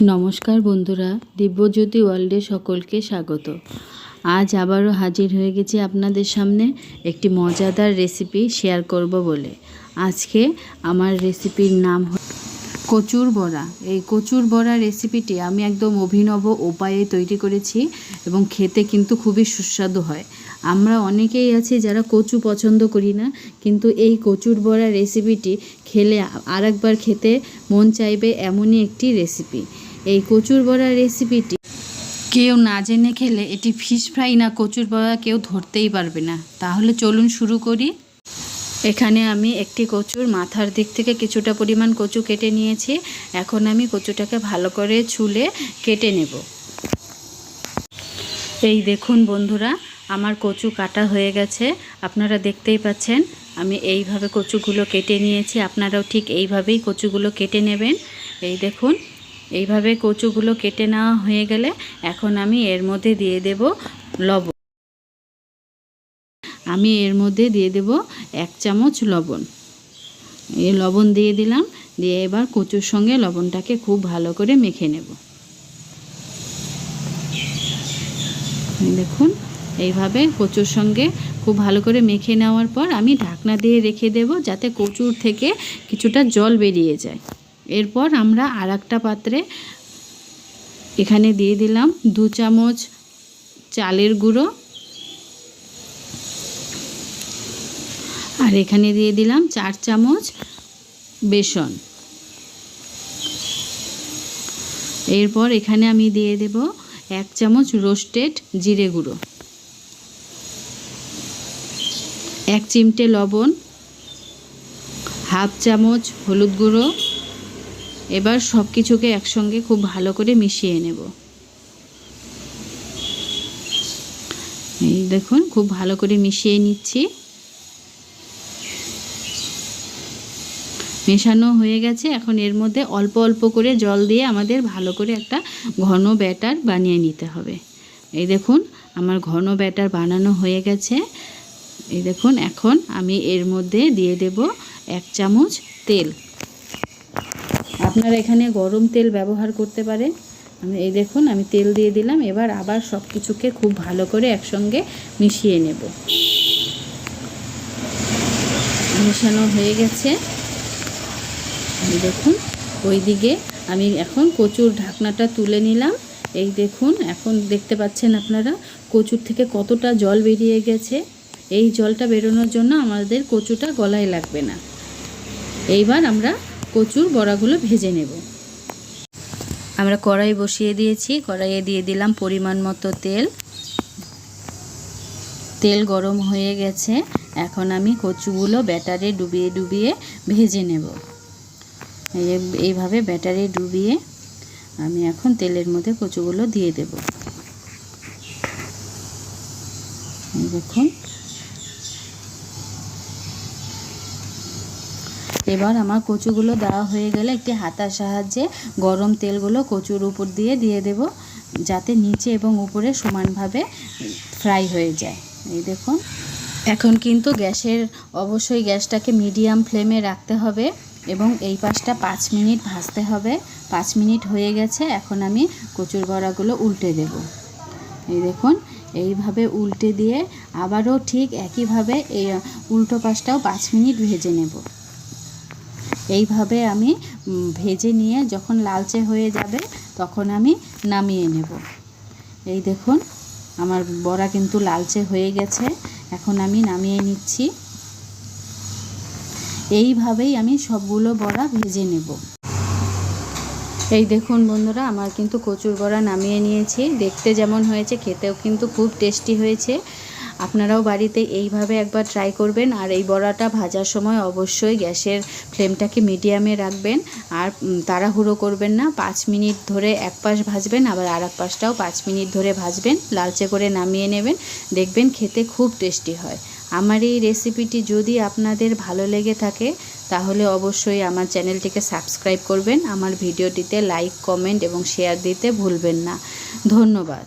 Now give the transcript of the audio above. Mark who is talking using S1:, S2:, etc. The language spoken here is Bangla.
S1: নমস্কার বন্ধুরা, দিব্যজ্যোতি ওয়ার্ল্ডে সকলকে স্বাগত। আজ আবারও হাজির হয়ে গেছি আপনাদের সামনে একটি মজাদার রেসিপি শেয়ার করব বলে। আজকে আমার রেসিপির নাম কচুর বড়া। এই কচুর বড়া রেসিপিটি আমি একদম অভিনব উপায়ে তৈরি করেছি এবং খেতে কিন্তু খুবই সুস্বাদু হয়। আমরা অনেকেই আছি যারা কচু পছন্দ করি না, কিন্তু এই কচুর বড়া রেসিপিটি খেলে আরেকবার খেতে মন চাইবে, এমনই একটি রেসিপি। এই কচুর বড়া রেসিপিটি কেউ না জেনে খেলে এটি ফিশ ফ্রাই না কচুর বড়া কেউ ধরতেই পারবে না। তাহলে চলুন শুরু করি। এখানে আমি একটি কচুর মাথার দিক থেকে কিছুটা পরিমাণ কচু কেটে নিয়েছি। এখন আমি কচুটাকে ভালো করে ছুলে কেটে নেব। এই দেখুন বন্ধুরা, আমার কচু কাটা হয়ে গেছে। আপনারা দেখতেই পাচ্ছেন আমি এইভাবে কচুগুলো কেটে নিয়েছি। আপনারাও ঠিক এইভাবেই কচুগুলো কেটে নেবেন। এই দেখুন, এইভাবে কচুগুলো কেটে নেওয়া হয়ে গেলে এখন আমি এর মধ্যে দিয়ে দেব লবণ। আমি এর মধ্যে দিয়ে দেব 1 চামচ লবণ। এই লবণ দিয়ে দিলাম, দিয়ে এবার কচুর সঙ্গে লবণটাকে খুব ভালো করে মেখে নেব। দেখুন, এইভাবে কচুর সঙ্গে খুব ভালো করে মেখে নেওয়ার পর আমি ঢাকনা দিয়ে রেখে দেব, যাতে কচুর থেকে কিছুটা জল বেরিয়ে যায়। এরপর আমরা আরেকটা পাত্রে এখানে দিয়ে দিলাম 2 চামচ চালের গুঁড়ো, আর এখানে দিয়ে দিলাম 4 চামচ বেসন। এরপর এখানে আমি দিয়ে দেব 1 চামচ রোস্টেড জিরে গুঁড়ো, 1 চিমটে লবণ, হাফ চামচ হলুদ গুঁড়ো। এবার সব কিছুকে একসঙ্গে খুব ভালো করে মিশিয়ে নেব। এই দেখুন, খুব ভালো করে মিশিয়ে নিচ্ছি। মেশানো হয়ে গেছে। এখন এর মধ্যে অল্প অল্প করে জল দিয়ে আমাদের ভালো করে একটা ঘন ব্যাটার বানিয়ে নিতে হবে। এই দেখুন, আমার ঘন ব্যাটার বানানো হয়ে গেছে। এই দেখুন, এখন আমি এর মধ্যে দিয়ে দেব 1 চামচ তেল। আপনারা এখানে গরম তেল ব্যবহার করতে পারেন। এই দেখুন, আমি তেল দিয়ে দিলাম। এবার আবার সব কিছুকে খুব ভালো করে একসঙ্গে মিশিয়ে নেব। মেশানো হয়ে গেছে। এই দেখুন, ওই দিকে আমি এখন কচুর ঢাকনাটা তুলে নিলাম। এই দেখুন, এখন দেখতে পাচ্ছেন আপনারা কচুর থেকে কতটা জল বেরিয়ে গেছে। এই জলটা বেরোনোর জন্য আমাদের কচুটা গলায় লাগবে না। এইবার আমরা কচুর বড়াগুলো ভেজে নেব। আমরা কড়াই বসিয়ে দিয়েছি। কড়াইয়ে দিয়ে দিলাম পরিমাণ মতো তেল। তেল গরম হয়ে গেছে। এখন আমি কচুগুলো ব্যাটারে ডুবিয়ে ডুবিয়ে ভেজে নেব। এইভাবে ব্যাটারে ডুবিয়ে আমি এখন তেলের মধ্যে কচুগুলো দিয়ে দেব। দেখুন, এবার আমার কচুগুলো দেওয়া হয়ে গেলে একটি হাতার সাহায্যে গরম তেলগুলো কচুর উপর দিয়ে দেব, যাতে নিচে এবং উপরে সমানভাবে ফ্রাই হয়ে যায়। এই দেখুন, এখন কিন্তু অবশ্যই গ্যাসটাকে মিডিয়াম ফ্লেমে রাখতে হবে এবং এই পাশটা 5 মিনিট ভাজতে হবে। 5 মিনিট হয়ে গেছে। এখন আমি কচুর বড়াগুলো উল্টে দেব। এই দেখুন, এইভাবে উল্টে দিয়ে আবারও ঠিক একইভাবে এই উল্টো পাশটাও 5 মিনিট ভেজে নেব। এইভাবে আমি ভেজে নিয়ে যখন লালচে হয়ে যাবে তখন আমি নামিয়ে নেব। এই দেখুন, আমার বড়া কিন্তু লালচে হয়ে গেছে। এখন আমি নামিয়ে নিচ্ছি। এইভাবেই আমি সবগুলো বড়া ভেজে নেব। এই দেখুন বন্ধুরা, আমার কিন্তু কচুর বড়া নামিয়ে নিয়েছি। দেখতে যেমন হয়েছে, খেতেও কিন্তু খুব টেস্টি হয়েছে। আপনারাও বাড়িতে এইভাবে একবার ট্রাই করবেন। আর এই বড়াটা ভাজার সময় অবশ্যই গ্যাসের ফ্লেমটাকে মিডিয়ামে রাখবেন, আর তাড়াহুড়ো করবেন না। 5 মিনিট ধরে এক পাশ ভাজবেন, আবার আর এক পাশটাও 5 মিনিট ধরে ভাজবেন। লালচে করে নামিয়ে নেবেন, দেখবেন খেতে খুব টেস্টি হয়। আমার এই রেসিপিটি যদি আপনাদের ভালো লেগে থাকে তাহলে অবশ্যই আমার চ্যানেলটিকে সাবস্ক্রাইব করবেন। আমার ভিডিওটিতে লাইক, কমেন্ট এবং শেয়ার দিতে ভুলবেন না। ধন্যবাদ।